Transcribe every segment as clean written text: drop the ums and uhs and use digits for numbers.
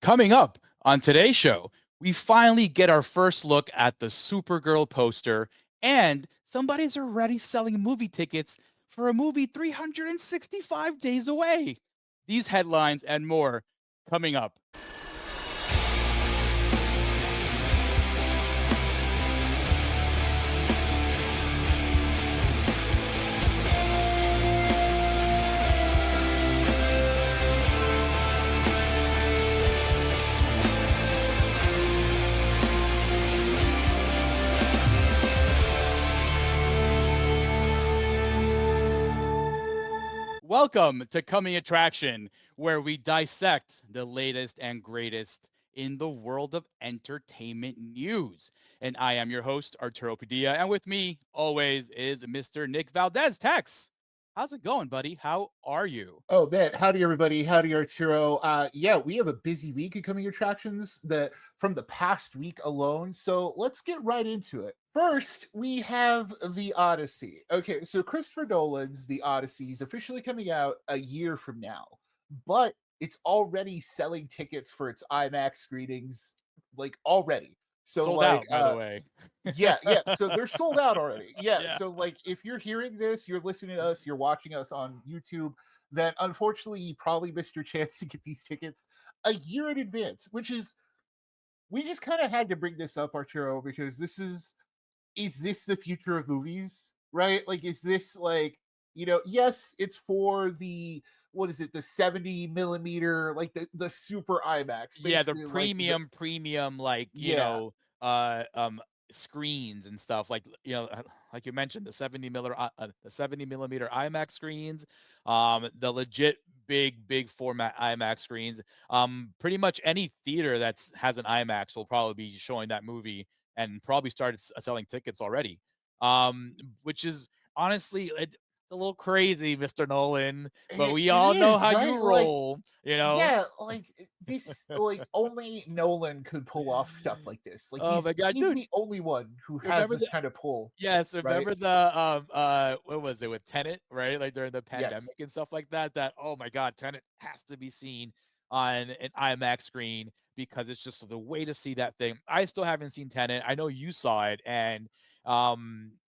Coming up on today's show, we finally get our first look at the Supergirl poster, and somebody's already selling movie tickets for a movie 365 days away. These headlines and more coming up. Welcome to Coming Attraction, where we dissect the latest and greatest in the world of entertainment news. And I am your host, Arturo Padilla, and with me always is Mr. Nick Valdez. Tex, how's it going, buddy? How are you? Oh man, howdy everybody, howdy Arturo. Yeah, we have a busy week of coming attractions that from the past week alone. So let's get right into it. First, we have the Odyssey. Okay, so Christopher Nolan's The Odyssey is officially coming out a year from now, but it's already selling tickets for its IMAX screenings, like already. So Sold out, by the way. yeah. So they're sold out already. Yeah. Yeah. So like if you're hearing this, you're listening to us, you're watching us on YouTube, then unfortunately you probably missed your chance to get these tickets a year in advance, which is we just kind of had to bring this up, Arturo, because is this the future of movies? Right? Like, is this like, yes, it's for the what is it, the 70 millimeter, like the super IMAX, Yeah, the basically like premium, like, yeah, uh, um, screens and stuff, like, like you mentioned, the 70 millimeter IMAX screens, the legit big format IMAX screens. Pretty much any theater has an IMAX will probably be showing that movie and probably started selling tickets already. Which is honestly, it's a little crazy, Mr. Nolan, but we it all know is, how you right? Like, roll, you know? yeah, like this, like only Nolan could pull off stuff like this. Like Oh he's my god, he's dude! the only one who has Remember this the kind of pull, Yes, right? remember the what was it with Tenet, right? Like during the Yes. pandemic and stuff like that. That oh my god, Tenet has to be seen on an IMAX screen because it's just the way to see that thing. I still haven't seen Tenet. I know you saw it, and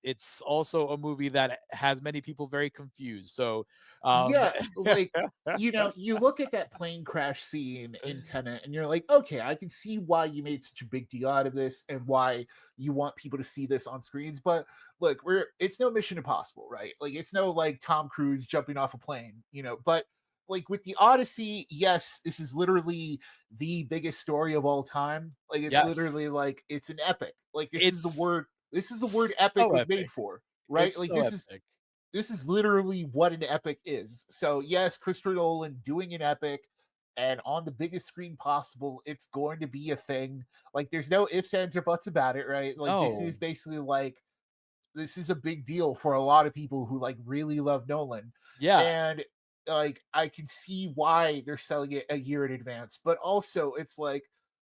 it's also a movie that has many people very confused. So Yeah, like you look at that plane crash scene in Tenet and you're like, okay, I can see why you made such a big deal out of this and why you want people to see this on screens. But look, it's no Mission Impossible, right? Like it's no like Tom Cruise jumping off a plane, but like with the Odyssey, yes, this is literally the biggest story of all time. Like it's yes, literally like it's an epic. Like it's this is the word epic so was made epic. for, right? It's Like so epic. this is literally what an epic is. So yes, Christopher Nolan doing an epic and on the biggest screen possible, it's going to be a thing. Like there's no ifs, ands, or buts about it, right? Like this is No, basically like this is a big deal for a lot of people who like really love Nolan. yeah, And like I can see why they're selling it a year in advance, but also it's like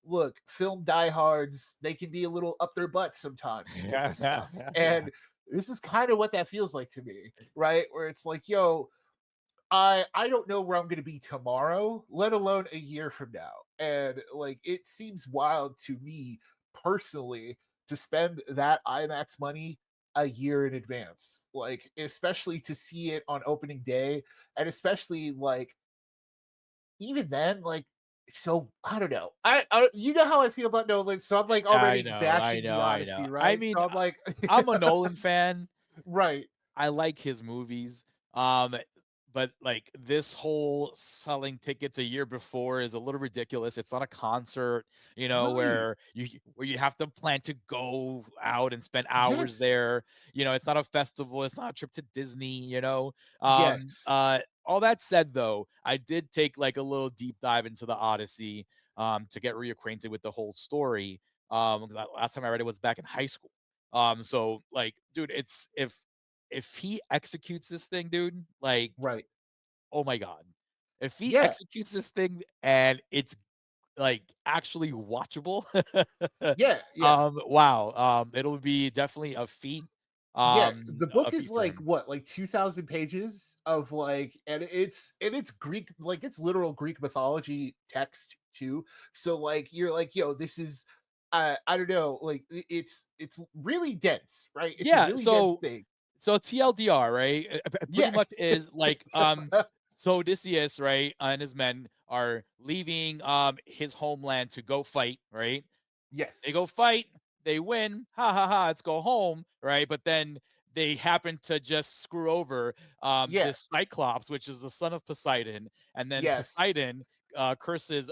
look, film diehards, they can be a little up their butts sometimes with this stuff. And this is kind of what that feels like to me, right? Where it's like, yo, I don't know where I'm going to be tomorrow, let alone a year from now. And like it seems wild to me personally to spend that IMAX money a year in advance. Like especially to see it on opening day and especially like even then like so I don't know. I you know how I feel about Nolan, so I'm like I already know, I bashing the know, I know. Odyssey, I right? mean, So I'm like I'm a Nolan fan. right. I like his movies. Um, but like this whole selling tickets a year before is a little ridiculous. It's not a concert, Right. where you have to plan to go out and spend hours Yes. there. It's not a festival, it's not a trip to Disney. Yes. All that said though, I did take like a little deep dive into the Odyssey to get reacquainted with the whole story. 'Cause last time I read it was back in high school. So like, dude, it's if he executes this thing, dude, like, Right. oh my god. If he Yeah. executes this thing and it's, like, actually watchable, Yeah. Yeah. wow, it'll be definitely Yeah. The a book is feat for like him. what, like 2,000 pages of like, and it's Greek, like it's literal Greek mythology text too. So like you're like, yo, this is I don't know, like it's really dense, right? It's a Yeah, really dense so thing. TLDR, right? Pretty Yeah. much is like so Odysseus, right, and his men are leaving his homeland to go fight, right? Yes. They go fight, they win, ha ha ha, let's go home, right? But then they happen to just screw over Yeah. this Cyclops, which is the son of Poseidon, and then Yes. Poseidon curses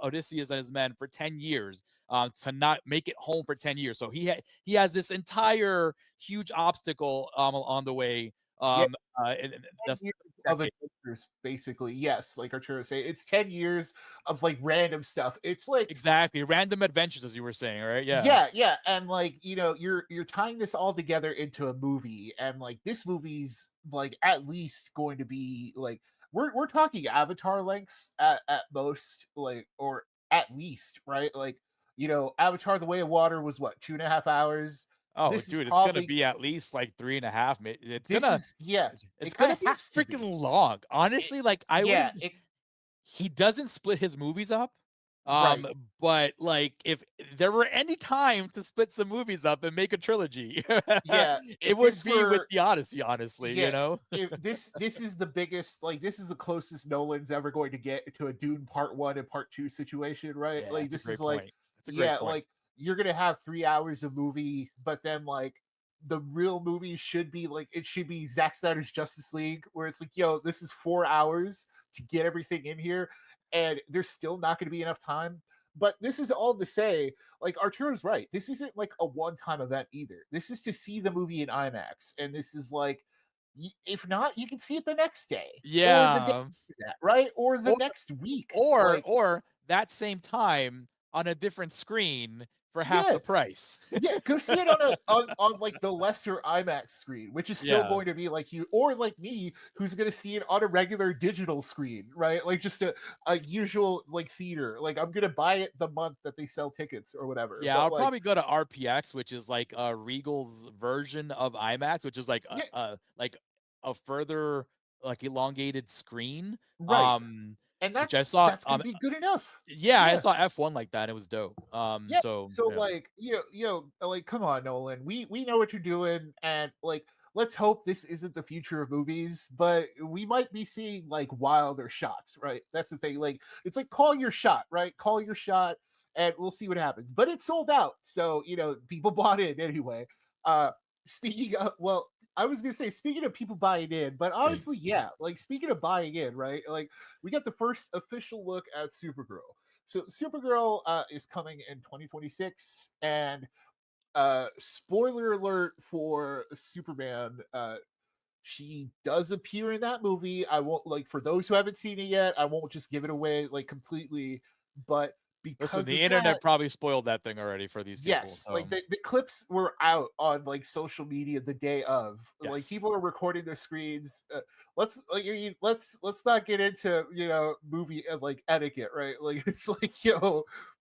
Odysseus and his men for 10 years to not make it home for 10 years. So he has this entire huge obstacle on the way. Yeah. And 10 that's years of decade. adventures, basically. Yes, like Arturo say, it's 10 years of like random stuff. It's like Exactly. Random adventures, as you were saying, right? Yeah. yeah, yeah, and like you're tying this all together into a movie, and like this movie's like at least going to be like we're talking Avatar lengths at most, like or at least right, like Avatar: The Way of Water was what 2.5 hours. Oh, This is dude, it's gonna probably be at least like 3.5. It's this gonna is yeah, it's it kind gonna of be has to be. freaking long. It, Honestly, like I yeah, wouldn't it he doesn't split his movies up. right. But like if there were any time to split some movies up and make a trilogy, Yeah, it if would this be with were the Odyssey, honestly, yeah, if this is the biggest, like this is the closest Nolan's ever going to get to a Dune Part 1 and Part 2 situation, right? Yeah, Like that's a this is great like point. That's a great yeah, point. like you're going to have 3 hours of movie, but then like the real movie should be like it should be Zack Snyder's Justice League where it's like, yo, this is 4 hours to get everything in here and there's still not going to be enough time. But this is all to say, like Arturo's right. This isn't like a one-time event either. This is to see the movie in IMAX, and this is like if not, you can see it the next day or the day Yeah. after that, right? Or the Or next week. or Like, or that same time on a different screen for half yeah, the price. yeah, go see it on a on like the lesser IMAX screen, which is still Yeah. going to be like you or like me, who's gonna see it on a regular digital screen, right? Like just a usual like theater. Like I'm gonna buy it the month that they sell tickets or whatever. Yeah, But I'll like, probably go to RPX, which is like Regal's version of IMAX, which is yeah, like a further like elongated screen. right. And Which I saw that's gonna be good enough. yeah, I Yeah. saw F1 like that. And it was dope. Yeah. So So yeah. like, like come on, Nolan. We know what you're doing, and like let's hope this isn't the future of movies, but we might be seeing like wilder shots, right? That's the thing. Like it's like call your shot, right? Call your shot and we'll see what happens. But it's sold out. So, people bought in anyway. Uh speaking of well, I was gonna say speaking of people buying in, but honestly, yeah, like speaking of buying in, right? Like we got the first official look at Supergirl. So Supergirl is coming in 2026, and spoiler alert for Superman. She does appear in that movie. I won't like for those who haven't seen it yet. I won't just give it away like completely, but Listen, because the of that, internet probably spoiled that thing already for these people. yes, So like the clips were out on like social media the day of. Like yes. people are recording their screens. Let's like let's not get into movie like etiquette, right? Like it's like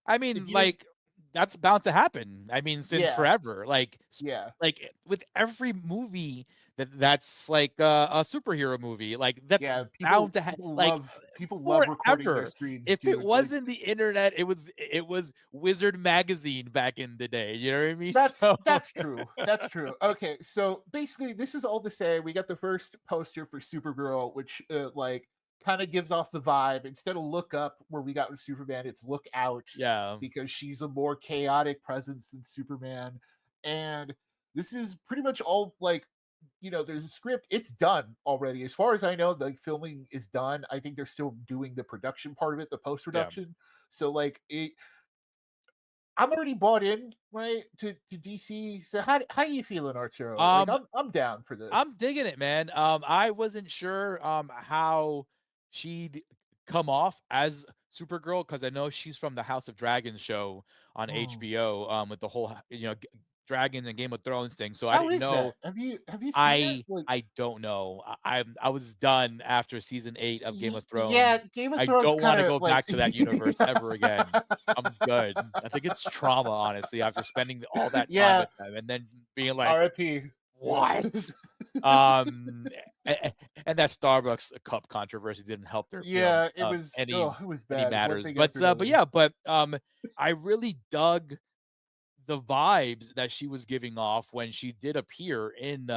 I if mean, you didn't, like, that's bound to happen. I mean, since yeah, forever. yeah, With every movie that's like a superhero movie, like that's yeah. bound People to people like love people love recording their forever. screens, If it dude. Like wasn't the internet, it was Wizard magazine back in the day. You know what I mean? that's So that's true. That's true. Okay, so basically, this is all to say we got the first poster for Supergirl, which like kind of gives off the vibe. Instead of look up where we got with Superman, it's look out yeah, because she's a more chaotic presence than Superman, and this is pretty much all like there's a script. It's done already, as far as I know. The filming is done. I think they're still doing the production part of it, the post yeah. production. So like I'm already bought in, right, to DC. So how you feeling, Arturo? Like Um, I'm down for I'm this. digging it, man. I wasn't sure how she'd come off as Supergirl because I know she's from the House of Dragons show on Oh, HBO with the whole dragons and Game of Thrones thing. So I how didn't is know. that? Have you seen it? I Like, I don't know. I was done after season 8 of Game of yeah, Thrones. Game of I Thrones don't want kind to of go like back to that universe ever again. I'm good. I think it's trauma, honestly, after spending all that time yeah, with them and then being like, R.I.P. Yeah, what? Um, and that Starbucks cup controversy didn't help their, Yeah, it was any oh, it was any bad, one matters. thing But after another. yeah, but I really dug the vibes that she was giving off when she did appear in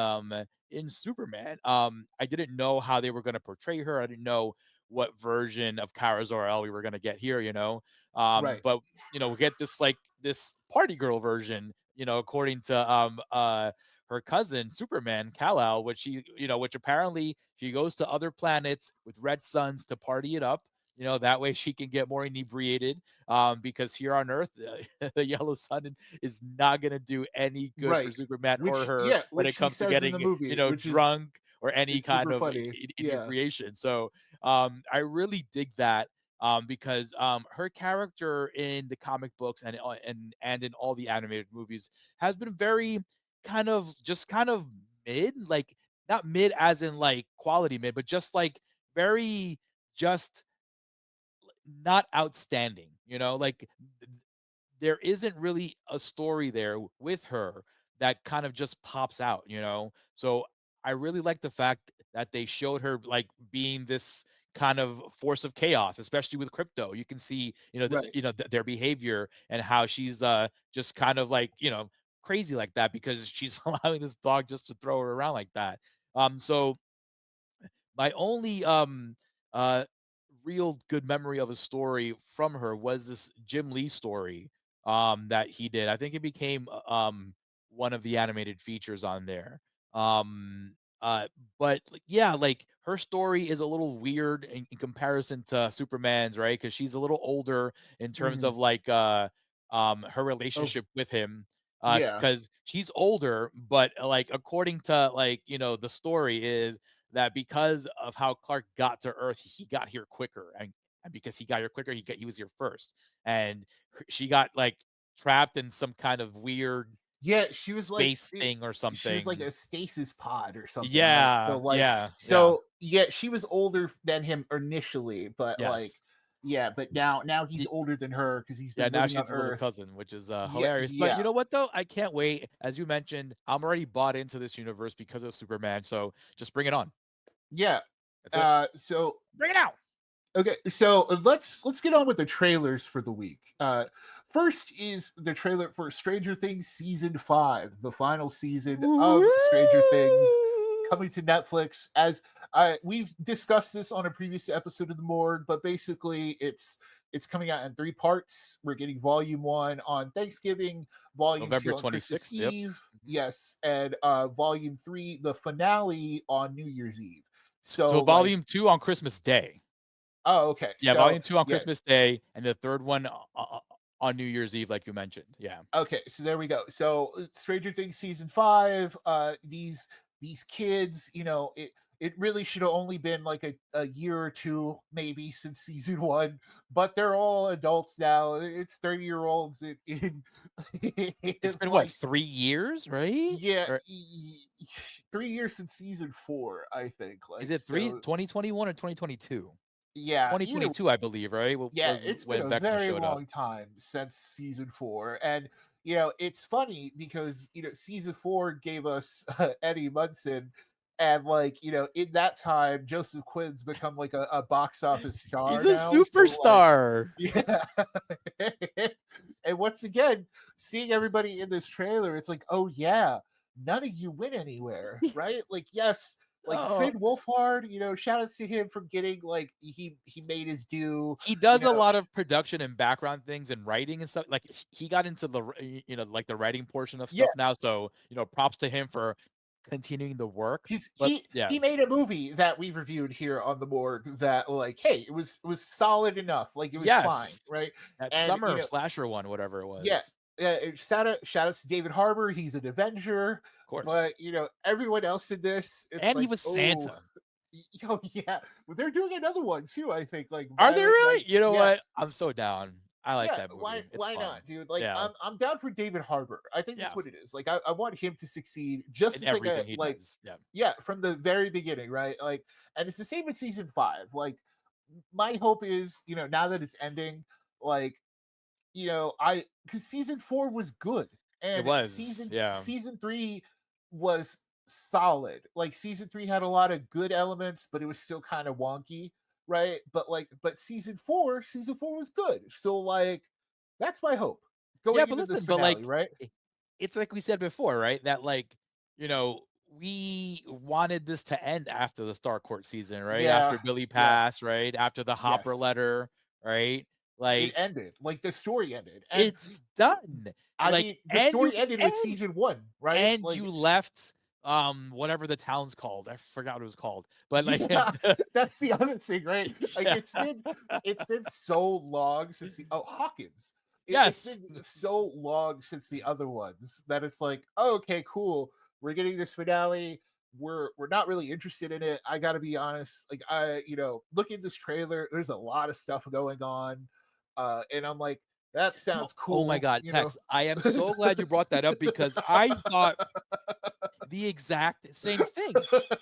Superman. I didn't know how they were going to portray her. I didn't know what version of Kara Zor-El we were going to get here, you know. Right, But we get this like this party girl version, according to her cousin Superman Kal-El, which which apparently she goes to other planets with red suns to party it up. That way she can get more inebriated, because here on Earth, the yellow sun is not going to do any good for right. Superman or Which her yeah, when which it she comes to says in getting, the movie, which is drunk or any it's kind super of funny. Yeah. inebriation. So I really dig that, because her character in the comic books and in all the animated movies has been very kind of mid, like not mid as in like quality mid, but just like very just not outstanding, like there isn't really a story there with her that kind of just pops out, So I really like the fact that they showed her like being this kind of force of chaos, especially with crypto. You can see, Right. their behavior and how she's just kind of like, crazy like that because she's allowing this dog just to throw her around like that. So my only uh real good memory of a story from her was this Jim Lee story that he did. I think it became one of the animated features on there. Um but like, yeah, like her story is a little weird in comparison to Superman's, right? Cuz she's a little older in terms Mhm. of like her Oh, relationship with him, yeah. cuz she's older, but like according to like, the story is that because of how Clark got to Earth, he got here quicker, and because he got here quicker, he was here first, and she got like trapped in some kind of weird Yeah, she was like space thing or she was like something. a stasis pod or something, right? So Yeah, like yeah, yeah, so yeah, she was older than him initially, but like yes. yeah, but now he's Y- older than her because he's Yeah, been now living on she's the little Earth. cousin, which is Yeah, hilarious. But you yeah, know what though? I can't wait. As you mentioned, I'm already bought into this universe because of Superman. So just bring it on. yeah. That's it. So Bring it out. okay, so let's get on with the trailers for the week. First is the trailer for Stranger Things season 5, the final season Woo! of Stranger Things, coming to Netflix. As we've discussed this on a previous episode of the Morgue, but basically it's coming out in 3 parts. We're getting volume 1 on Thanksgiving, volume 2 November on Christmas 26th. Yep. Eve, Mhm. yes, and volume 3, the finale on New Year's Eve. So So like, volume 2 on Christmas Day. oh, okay. Yeah, So volume 2 on yeah, Christmas Day, and the 3rd one on New Year's Eve, like you mentioned. Yeah. okay, so there we go. So Stranger Things season 5, these kids, it really should have only been like a year or two maybe since season 1, but they're all adults now. It's 30-year-olds It's in been what, like 3 years, right? yeah, Or 3 years since season 4, I think. is Like it 3 so 2021 or 2022? yeah, either 2022, I believe, right? yeah, it's been When a Vecna very showed up. long time since season 4. And, it's funny because, season 4 gave us Eddie Munson. And, like, in that time, Joseph Quinn's become like a box office He's star a now. So, like, superstar. yeah. And once again, seeing everybody in this trailer, it's like, oh, yeah, none of you went anywhere, right? Like, yes, like Oh, Finn Wolfhard, shout outs to him for getting like he made his due, he you does a know, lot of production and background things and writing and stuff. Like he got into like the writing portion of yeah, stuff now. So, props to him for continuing the work. he's But he yeah, he made a movie that we reviewed here on the morgue that like, hey, it was solid enough, like it was fine, yes, right? that And summer slasher one, whatever it yeah, was. shout outs to David Harbour, he's an Avenger, Of course. but everyone else in this, it's And he like, was oh, Santa. yeah, well, they're doing another one too, I think, like Are they Violent really? Night. You know Yeah, what? I'm so down. I like yeah, that why movie. It's why fun. not, dude? Like, Yeah. I'm down for David Harbour. I think that's Yeah. what it is. Like, I want him to succeed just In as like a everything he like, does. Yeah. yeah, from the very beginning, right? Like, and it's the same in season 5. Like, my hope is, now that it's ending, like, I because season 4 was good, It and was. season Yeah. season 3 was solid. Like season 3 had a lot of good elements, but it was still kind of wonky, right? But season 4 was good. So like that's my hope Yeah, going but into this listen, but finale, like right? it's like we said before, right? That like, you know, we wanted this to end after the Star Court season, right? After Yeah, Billy yeah, passed, right? After the Hopper yes. letter, right? It Like ended. Like the story ended. And it's done. I Like mean, the story ended with and season 1, right? and Like you left whatever the town's called. I forgot what it was called. But like yeah, that's the other thing, right? Like yeah. it's been so long since the Hawkins. It's Yes. been so long since the other ones that it's like, oh, okay, cool. We're getting this finale. We're not really interested in it. I gotta be honest. Like look at this trailer. There's a lot of stuff going on, and I'm like, that No, sounds oh my cool. god, Tex. I am so glad you brought that up because I thought the exact same thing.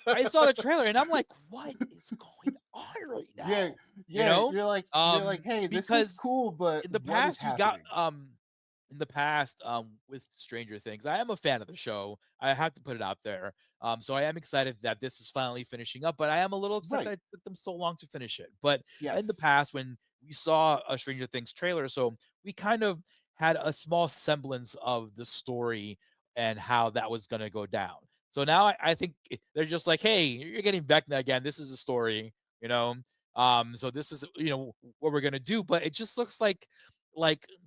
I saw the trailer and I'm like, "What is going on right yeah, now?" You yeah. know? You're like, hey, this looks Because cool, but in the what is past you got happening? in the past with Stranger Things, I am a fan of the show. I have to put it out there. So I am excited that this is finally finishing up, but I am a little upset that Right. it took them so long to finish it. But in the Yes. past when we saw a Stranger Things trailer, so we kind of had a small semblance of the story and how that was going to go down. So now I think they're just like, hey, you're getting Vecna again. This is a story, you know. So this is what we're gonna do. But it just looks like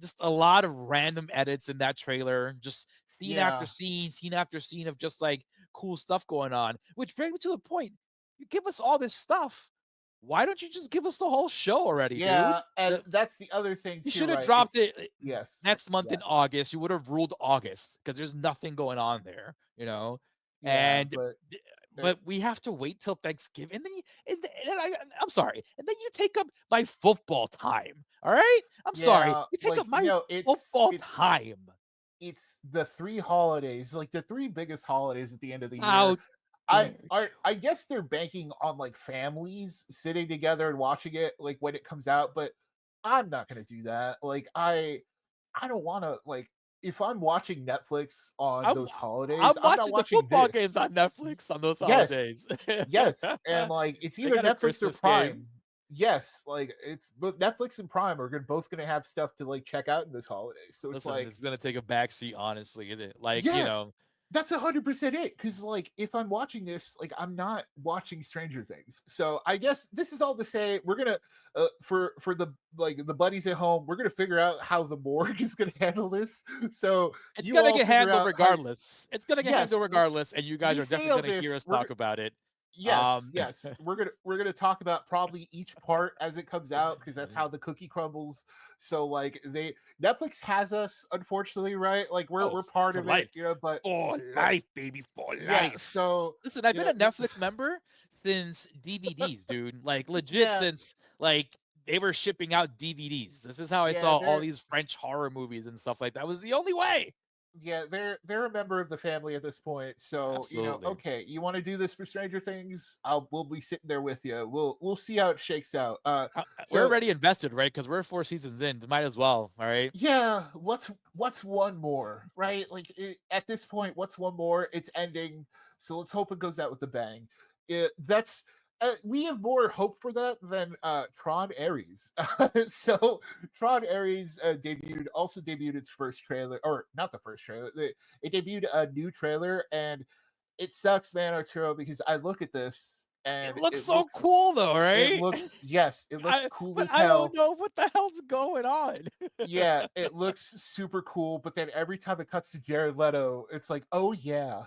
just a lot of random edits in that trailer, just Yeah. scene after scene of just like cool stuff going on. Which brings me to the point: you give us all this stuff. Why don't you just give us the whole show already, dude? Yeah, and The, that's the other thing you too, should have right? dropped It's it yes. next month in Yes. August. You would have ruled August because there's nothing going on there, you know. Yeah, And but there but we have to wait till Thanksgiving. I'm sorry. And then you take up my football time. All right? I'm sorry. yeah, You take up like, my it's football it's time. it's the 3 holidays, like, the 3 biggest holidays at the end of the How year. I dare I guess they're banking on, like, families sitting together and watching it, like, when it comes out, but I'm not gonna do that. Like, I don't wanna, like if I'm watching Netflix on I'm those holidays, I'm I'm not watching the watching football games this. on Netflix on those Yes. holidays. Yes, and, like, it's They either got a Netflix or Christmas game. Prime. Yes, like, it's both Netflix and Prime are both gonna have stuff to, like, check out in this holiday, so it's Listen, like it's gonna take a backseat, honestly, is it? Like, yeah, that's 100% it. Because like, if I'm watching this, like, I'm not watching Stranger Things. So, I guess this is all to say we're gonna, for the the buddies at home, we're gonna figure out how the morgue is gonna handle this. So, it's you gonna all get figure handled out how regardless. It's gonna get handled yes, regardless, and you guys we are say definitely all gonna hear this, us talk about it. yes, Um, yes. We're gonna talk about probably each part as it comes out because that's how the cookie crumbles. So like Netflix has us, unfortunately, right? Like we're oh, we're part for of it, life. For but life, baby, for yeah. life. So Listen, I've you been know, a Netflix member since DVDs, dude. Like legit yeah, since like they were shipping out DVDs. This is how I yeah. saw all these French horror movies and stuff like that. Was the only way. They're a member of the family at this point. So Absolutely. okay, you want to do this for Stranger Things? We'll be sitting there with you. We'll see how it shakes out. We're So already invested, right? Because we're 4 seasons in. Might as well. All right. yeah, what's one more, right? Like at this point, what's one more? It's ending, so let's hope it goes out with a bang. That's we have more hope for that than Tron Ares. So Tron Ares debuted its first trailer, or not the first trailer. It debuted a new trailer, and it sucks, man, Arturo, because I look at this It and looks so cool though, right? it looks cool But as I don't hell. know what the hell's going on. Yeah, it looks super cool, but then every time it cuts to Jared Leto, it's like, oh yeah.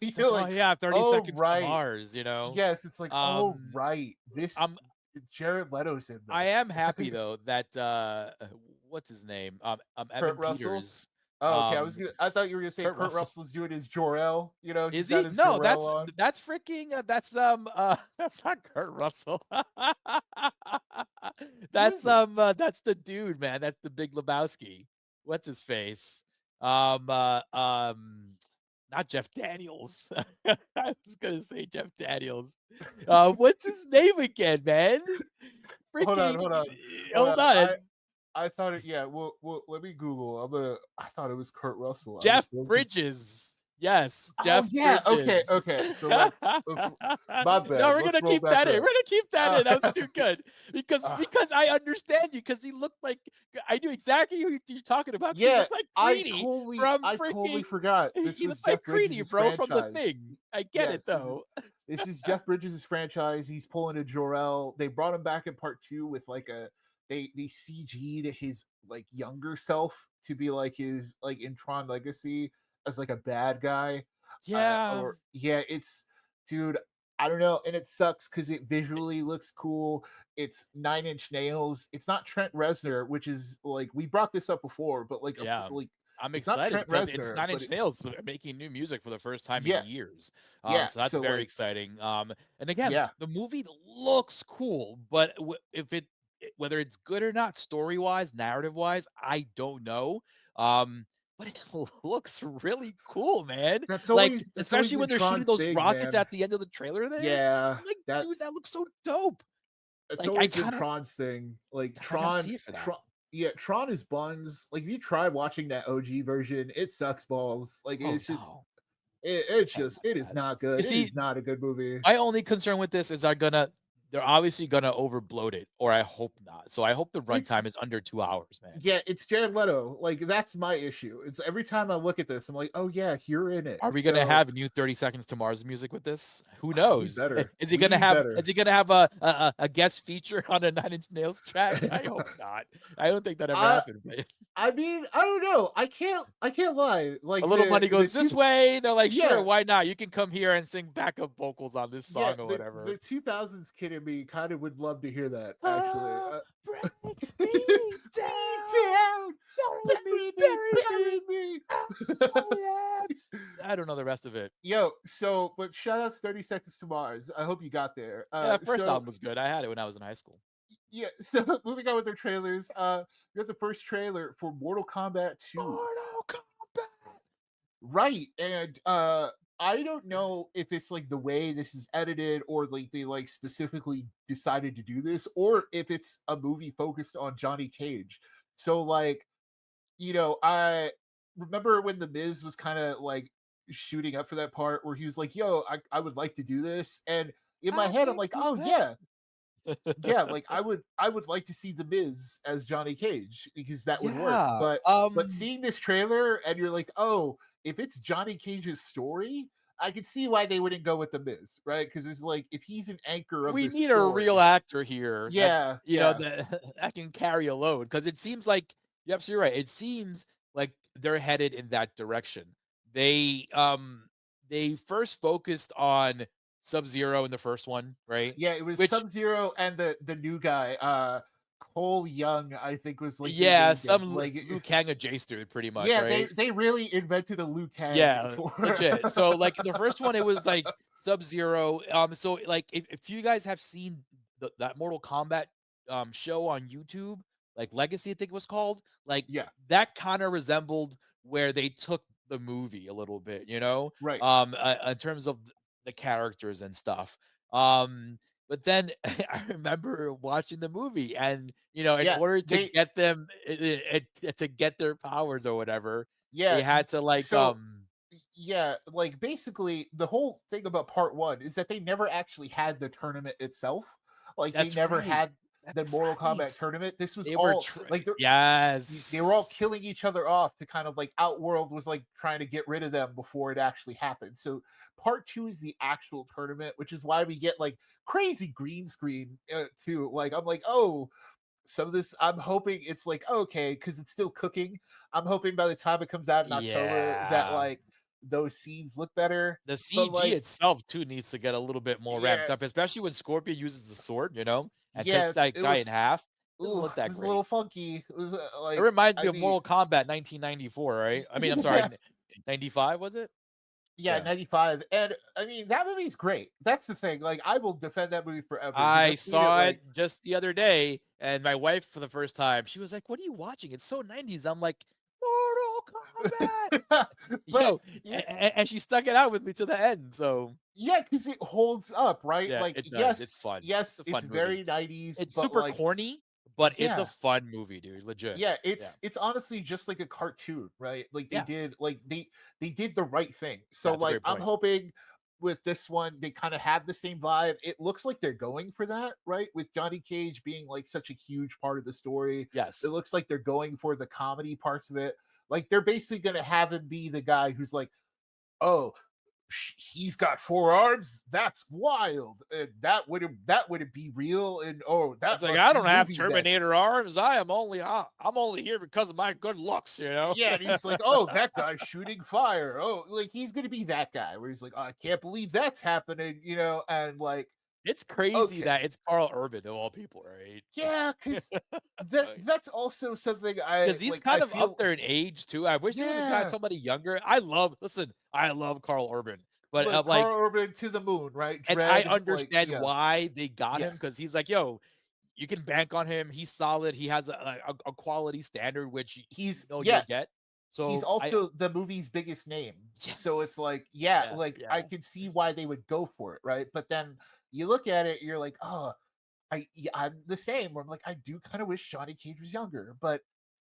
It's like, You're oh like, yeah, 30 oh seconds to right. Mars, you know. Yes, it's like, oh Um right. This I'm Jared Leto's in I am this. happy though that what's his name? Kurt Evan Russell. Peters. Oh, okay. Um I thought you were gonna say Kurt Kurt Russell. Russell's doing his Jor-El. He's Is got he? his No, Jor-El on. that's freaking that's not Kurt Russell. Who is it? That's the dude, man. That's the Big Lebowski. What's his face? Um uh um Not Jeff Daniels. I was gonna say Jeff Daniels. What's his name again, man? Hold on, Freaking hold on, hold hold on. on. I thought it. Yeah, well, let me Google. I thought it was Kurt Russell. I was Jeff so confused. Bridges. Yes, Oh Jeff yeah. Okay. Bridges. Okay. So let's my No, bad. we're Let's gonna roll keep back that in. We're up. gonna keep that Uh, in. That was too good because uh, because I understand you because he looked like I knew exactly who you're talking about because he yeah, looked like Creedy from I totally freaking. forgot. This He was looked like Jeff Creedy, Bridges' bro, from The franchise. Thing. I get it Yes, though. this is Jeff Bridges' franchise. He's pulling a Jor-El. They brought him back in part two with like a they CG'd his like younger self to be like his like in Tron Legacy as like a bad guy. Yeah, Or yeah, it's dude. I don't know, and it sucks because it visually looks cool. It's Nine Inch Nails. It's not Trent Reznor, which is like we brought this up before, but yeah. like I'm it's not excited Trent because it's Reznor, Nine but Inch Nails making new music for the first time in yeah, years. yeah. So that's So very like exciting. And again, yeah, the movie looks cool, but if whether it's good or not, story wise, narrative wise, I don't know. But it looks really cool, man. Like that's always especially been when they're shooting Tron's those thing, rockets man. at the end of the trailer. There, Yeah, I'm like, dude, that's that looks so dope. it's Like I always been kind of, Tron's thing. Like I gotta see it for that. Tron, yeah, Tron is buns. Like if you try watching that OG version, it sucks balls. Like Oh it's just no, it's that just was it is bad. not You good. It see, is not a good movie. my only concern with this is they're obviously gonna overbloat it, or I hope not. So I hope the It's runtime is under 2 hours, man. yeah, it's Jared Leto. Like that's my issue. It's every time I look at this, I'm like, oh yeah, you're in it. Are we gonna So have new 30 Seconds to Mars music with this? Who we knows? better. Is he gonna We have better. a guest feature on a Nine Inch Nails track? I hope not. I don't think that ever I happened, but I mean, I don't know. I can't lie. a Like Little Money the goes this two way. They're like, sure, yeah, why not? You can come here and sing backup vocals on this yeah, song or the whatever. 2000s kid in me kind of would love to hear that actually. Oh, break me Me down, down, bury bury me. me. Oh yeah. I don't know the rest of it. Yo, so but shout outs 30 Seconds to Mars. I hope you got there. Yeah, the first So album was good. I had it when I was in high school. yeah, so moving on with their trailers. We got the first trailer for Mortal Kombat 2. Mortal Kombat. Right. And I don't know if it's like the way this is edited or like they like specifically decided to do this or if it's a movie focused on Johnny Cage. So like, I remember when the Miz was kind of like shooting up for that part where he was like, "Yo, I would like to do this." And in my I'll head I'm make like, you "Oh better. yeah, yeah, like I would like to see the Miz as Johnny Cage because that would work. Yeah. But seeing this trailer and you're like, oh, if it's Johnny Cage's story, I can see why they wouldn't go with the Miz, right? Because it's like if he's an anchor of We this need a real story, actor here that yeah, yeah, that that can carry a load because it seems like you're absolutely right. It seems like they're headed in that direction. They first focused on Sub-Zero in the first one, right? yeah. It was Which Sub Zero and the new guy, Cole Young, I think was like the yeah, name. some Like, Liu Kang adjacent pretty much, yeah, they right? they really invented a Liu Kang Yeah, for. legit. So, like, the first one, it was, like, Sub-Zero, so, like, if you guys have seen that Mortal Kombat, show on YouTube, like, Legacy, I think it was called, like, Yeah, that kinda resembled where they took the movie a little bit, right. in terms of the characters and stuff. But then I remember watching the movie and, in Yeah, order to they get them to get their powers or whatever, they yeah. had to, like, So yeah, like basically the whole thing about part one is that they never actually had the tournament itself. Like they that's never right. had the That's Mortal Kombat right. tournament. This was They were all tr like they were all yes. killing each other off to kind of like Outworld was like trying to get rid of them before it actually happened. So part two is the actual tournament, which is why we get like crazy green screen too. Like I'm like, oh, some of this I'm hoping it's like okay because it's still cooking. I'm hoping by the time it comes out in October that Yeah. like those scenes look better. The But CG like itself too needs to get a little bit more ramped yeah, up, especially when Scorpion uses the sword, and yeah, cuts that it guy in was half. Doesn't ooh, look it that was a great. little funky. It was It like reminds me I of mean Mortal Kombat 1994, right? I mean, I'm sorry, yeah, 95 was it? yeah, Yeah. 95. And I mean that movie's great. That's the thing. Like I will defend that movie forever because I I've seen it saw it like just the other day, and my wife for the first time, she was like, "What are you watching? It's so 90s." I'm like, "Mortal Kombat." but Yo, and she stuck it out with me to the end. So yeah, because it holds up, right? yeah, Like, it does. It's yes, fun. It's yes, a it's fun movie. very 90s, It's but super like, corny, but it's a Yeah. fun movie, dude. Legit. Yeah, Yeah. it's honestly just like a cartoon, right? Like Yeah. they did the right thing. So That's a like great I'm point. hoping with this one they kind of have the same vibe. It looks like they're going for that, right? With Johnny Cage being like such a huge part of the story. It Yes. looks like they're going for the comedy parts of it. Like they're basically going to have him be the guy who's like, "Oh, he's got 4 arms. That's wild. And that wouldn't be real. And oh, It's that like, must I be don't have movie magic." Terminator arms. I'm only here because of my good looks, you know? Yeah, and he's like, "Oh, that guy's shooting fire. Oh, like he's gonna be that guy where he's like, oh, I can't believe that's happening, and like, It's crazy okay, that it's Carl Urban of all people, right? yeah, because that's also something I Because he's like. I kind of up feel, there in age too. I wish they would have got yeah, somebody younger. Listen, I love Carl Urban, but look, like, Carl Urban to the moon, right? and I Dread, like, understand yeah, why they got him because yes, he's like, yo, you can bank on him. He's solid. He has a quality standard, which you he's know yeah, you'll get. he's So I also the movie's biggest name. So yes, it's like, yeah, yeah, like I yeah. can see why they would go for it, right? But then you look at it, you're like, oh, yeah, I'm the same. Where I'm like, I do kind of wish Johnny Cage was younger, but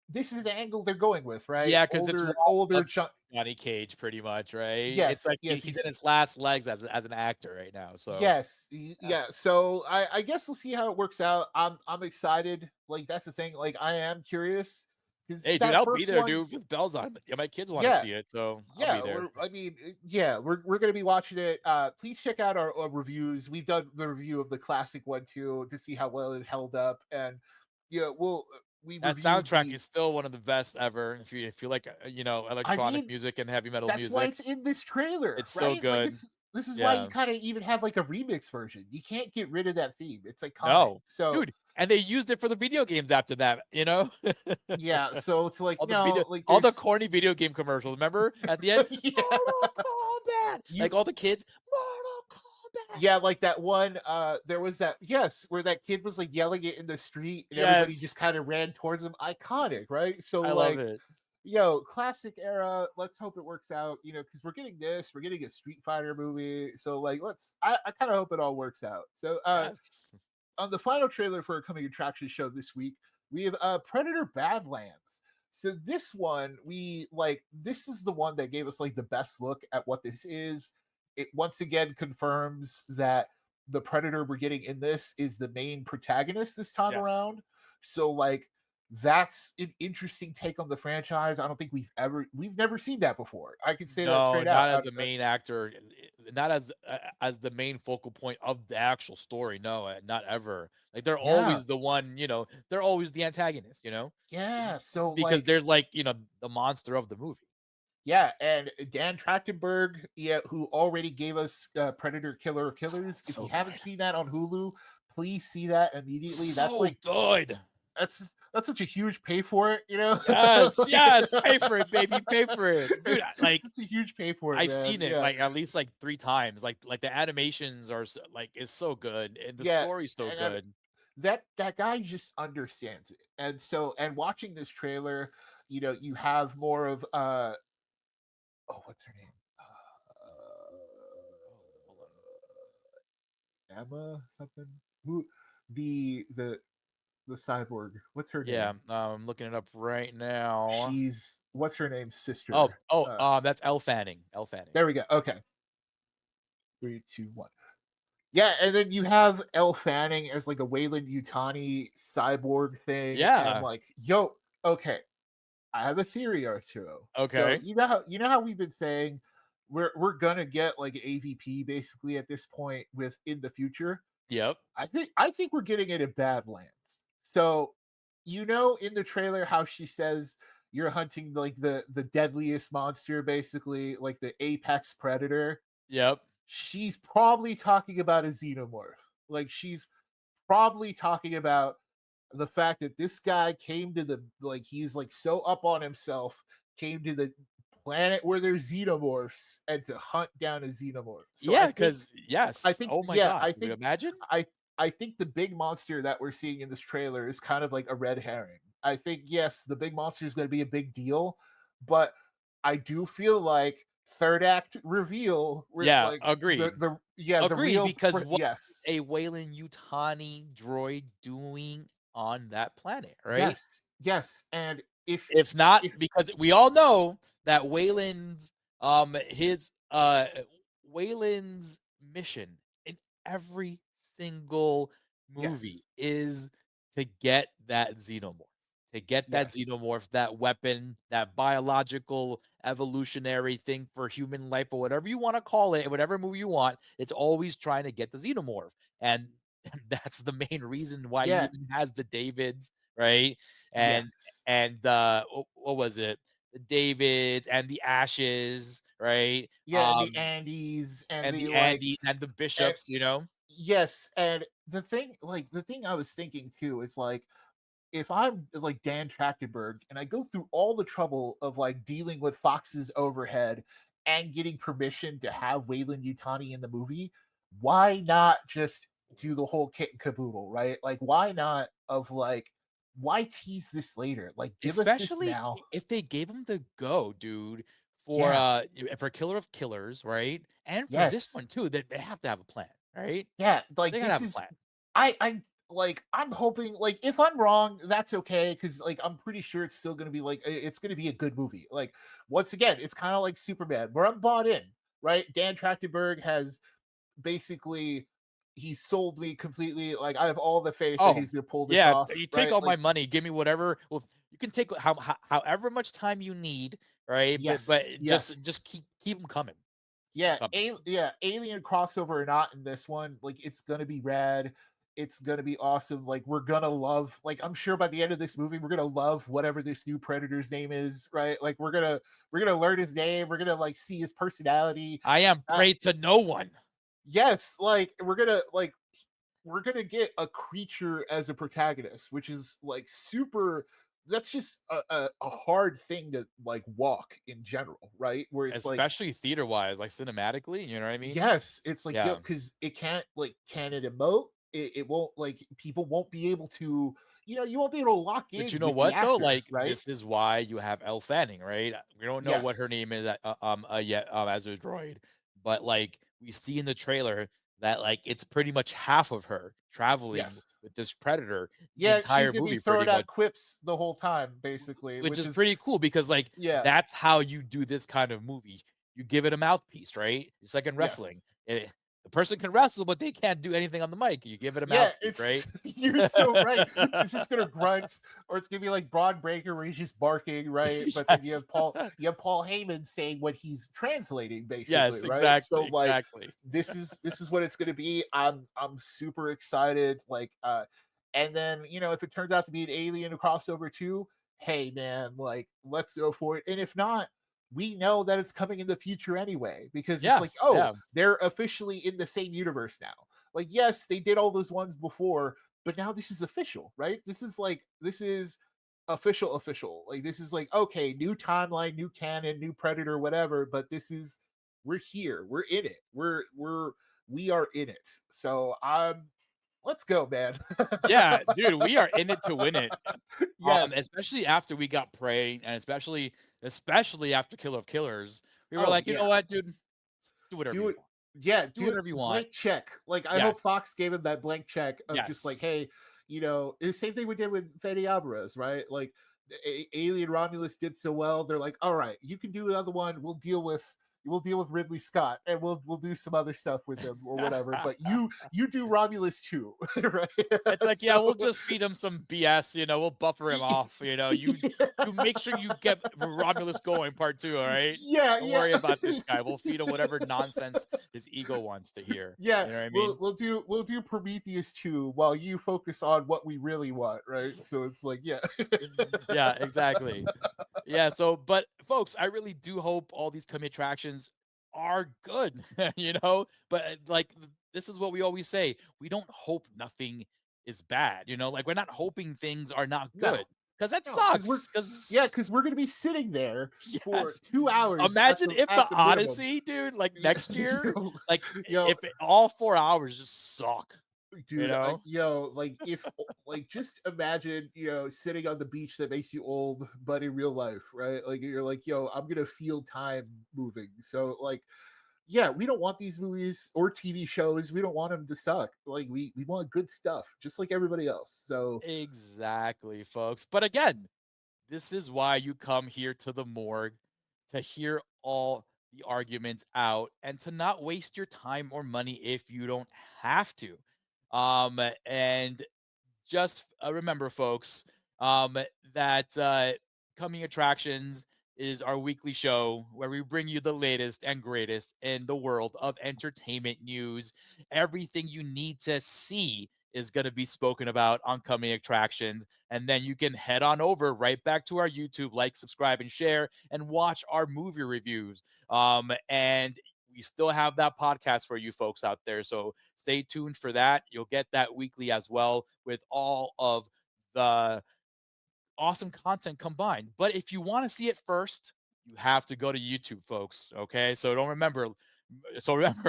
this is the angle they're going with, right? Yeah, because it's Older, Wild older. Blood Johnny Cage pretty much, right? It's Yes, like yes, he's in his last legs as an actor right now, so yeah. yeah. So I guess we'll see how it works out. I'm excited. Like that's the thing. Like I am curious because Hey, dude, that I'll be first there, one, dude, with bells on. Yeah, my kids wanna yeah, see it, so I'll yeah. be there. We're gonna be watching it. Please check out our reviews. We've done the review of the classic one too to see how well it held up, and yeah, we That reviewed soundtrack the. is still one of the best ever. If you like, I electronic mean, music and heavy metal that's why music, it's in this trailer, it's so right? Like good. it's this is why you Yeah. kind of even have like a remix version. You can't get rid of that theme. It's iconic. No. So Dude, and they used it for the video games after that, you know? yeah, so it's like All the video like all the there's corny video game commercials, remember? At the end, yeah. "Mortal Kombat!" You Like, all the kids, "Mortal Kombat!" yeah, like that one there was that, yes, where that kid was like yelling it in the street and everybody just Yes. kind of ran towards him. Iconic, right? So I love like, it. classic era. Let's hope it works out, because we're getting a Street Fighter movie. So like I kind of hope it all works out. So Yes. on the final trailer for a coming attraction show this week, we have Predator Badlands. So this one, this is the one that gave us like the best look at what this is. It once again confirms that the Predator we're getting in this is the main protagonist this time Yes. around. So like that's an interesting take on the franchise. I don't think we've never seen that before. I can say that No, straight out. not as a main actor, not as the main focal point of the actual story, no, not ever. Like, they're Yeah. always the one, they're always the antagonist, Yeah. So because like, they're like, the monster of the movie. yeah, and Dan Trachtenberg, yeah, who already gave us Predator Killer of Killers. If you So haven't good. seen that on Hulu, please see that immediately. That's So like good. that's such a huge pay for it, Yes, Like, yes, pay for it, baby, pay for it. Dude, such a huge pay for it, I've man. seen it, Yeah, like, at least, like, 3 times, like, the animations are is so good, and the yeah, story's so and good. that guy just understands it. And so, and watching this trailer, you have more of oh, what's her name? Hold on. Emma something. Who the cyborg? What's her Yeah, name? I'm looking it up right now. She's what's her name? Oh, Sister. oh, that's Elle Fanning, Elle Fanning. There we go. Okay, 3, 2, 1. Yeah, and then you have Elle Fanning as like a Wayland Yutani cyborg thing, and Yeah, like, yo, okay, I have a theory, Arturo. So okay. you know how we've been saying we're gonna get like AVP basically at this point with in the future. Yep, I think we're getting it at Badlands. So, in the trailer how she says you're hunting like the deadliest monster, basically like the apex predator. yep. She's probably talking about a xenomorph. Like she's probably talking about the fact that this guy came to the like he's like so up on himself, came to the planet where there's xenomorphs and to hunt down a xenomorph. So Yeah, because I yes. think Oh my yeah, god, can you imagine? I I think the big monster that we're seeing in this trailer is kind of like a red herring. I think yes, the big monster is going to be a big deal, but I do feel like third act reveal where Yeah, like agreed. the Agreed, real because what yes. is a Wayland Yutani droid doing on that planet, right? Yes, yes, and If not, if because we all know that his Wayland's mission in every single movie yes, is to get that xenomorph, to get that yes, xenomorph, that weapon, that biological evolutionary thing for human life, or whatever you want to call it, in whatever movie you want, it's always trying to get the xenomorph. And that's the main reason why he yeah, even has the Davids, right? And yes, what was it? The Davids and the Ashes, right? yeah, and the Andes and And the the like, Andes and the and Bishops, you know? yes, and the thing I was thinking too is like, if I'm like Dan Trachtenberg and I go through all the trouble of like dealing with Fox's overhead and getting permission to have Wayland Yutani in the movie, why not just do the whole kit and caboodle, right? Like, why not of like, why tease this later? Like, give us this Especially now. if they gave him the go, dude, Yeah. for Killer of Killers, right? And for this Yes. one too, that they have to have a plan, right? Yeah. Like, They gotta this have a is, plan. I'm hoping, like, if I'm wrong, that's okay, because like I'm pretty sure it's still gonna be like it's gonna be a good movie. Like, once again, it's kind of like Superman, where I'm bought in, right? Dan Trachtenberg has basically, he sold me completely. Like, I have all the faith that Oh, he's gonna pull this yeah, off, you take right? all my Like, money, give me whatever. Well, you can take however much time you need, right? But yes, just yes. keep them coming. Yeah, Coming. yeah, alien crossover or not in this one, like, it's gonna be rad. It's gonna be awesome. Like, we're gonna love, like, I'm sure by the end of this movie, we're gonna love whatever this new Predator's name is, right? Like, we're gonna learn his name. We're gonna like see his personality. I am Uh, prey to no one. yes, like we're gonna get a creature as a protagonist, which is like super. That's just a hard thing to like walk in general, right? Where it's like, Especially theater wise, like cinematically, you know what I mean? yes, it's like, yo, Yeah. because it can't, like, can it emote? It won't, like, people won't be able to, you won't be able to lock But you in know with the what though? actor, Like right? this is why you have Elle Fanning, right? We don't know what her Yes, name is yet as a droid, but like we see in the trailer that like it's pretty much half of her traveling yes. with this predator the Yeah, she's entire gonna be movie, pretty throwing much, out quips the whole time, basically, which which is is, pretty cool because like yeah, that's how you do this kind of movie. You give it a mouthpiece, right? It's like in yes. wrestling. The person can wrestle, but they can't do anything on the mic. You give it a Yeah, mouthpiece, right? it's you're so right. It's just gonna grunt, or it's gonna be like Braun Breaker where he's just barking, right? But then Yes. You have Paul Heyman saying what he's translating, basically, Yes, right? So exactly, like, exactly. this is what it's gonna be. I'm super excited. Like, and then, if it turns out to be an alien crossover too, hey man, like, let's go for it. And if not, we know that it's coming in the future anyway, because it's Yeah, like, oh, yeah. they're officially in the same universe now. Like, yes, they did all those ones before, but now this is official, right? This is official. Like, this is like, okay, new timeline, new canon, new Predator, whatever. But we're here, we're in it, we are in it. So let's go, man. Yeah, dude, we are in it to win it. Yes. Especially after we got Prey, and especially after Killer of Killers, we were Oh like, "You know yeah. what, dude? Do whatever Do you it. want. Yeah, Do do whatever you want." blank check. Like, I Yes, hope Fox gave him that blank check of just yes. like, hey, the same thing we did with Fede Alvarez, right? Like, Alien Romulus did so well. They're like, all right, you can do another one. We'll deal with Ridley Scott, and we'll do some other stuff with him or whatever. But you do Romulus too, right? It's like, "Yeah, So we'll just feed him some BS, we'll buffer him off, you make sure you get Romulus going part 2, alright? yeah, Don't yeah. worry about this guy, we'll feed him whatever nonsense his ego wants to hear." Yeah, You know what I we'll mean? we'll do Prometheus 2 while you focus on what we really want, right? So it's like, yeah. Yeah, exactly. Yeah, so but folks, I really do hope all these coming attractions are good, But this is what we always say. We don't hope nothing is bad, Like we're not hoping things are not No, good. Because that no, because we're sucks. yeah, Because because we're gonna be sitting there for yes. 2 hours at Imagine the if at the the minimum. Odyssey, dude, like Yeah, next year, yo, like yo, if all 4 hours just suck, you dude, know? like, if like, just imagine, sitting on the beach that makes you old, but in real life, right? Like, you're like, yo, I'm gonna feel time moving. So like, yeah, we don't want these movies or TV shows. We don't want them to suck. Like we want good stuff, just like everybody else. So Exactly, folks. But again, this is why you come here to the morgue to hear all the arguments out and to not waste your time or money if you don't have to. And just remember, folks, um, that Coming Attractions is our weekly show where we bring you the latest and greatest in the world of entertainment news. Everything you need to see is going to be spoken about on Coming Attractions. And then you can head on over right back to our YouTube, like, subscribe, and share, and watch our movie reviews. And we still have that podcast for you folks out there. So stay tuned for that. You'll get that weekly as well with all of the awesome content combined. But if you want to see it first, you have to go to YouTube, folks. Okay. So remember,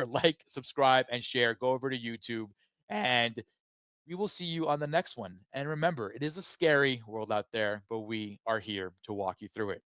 like, subscribe, and share. Go over to YouTube, and we will see you on the next one. And remember, it is a scary world out there, but we are here to walk you through it.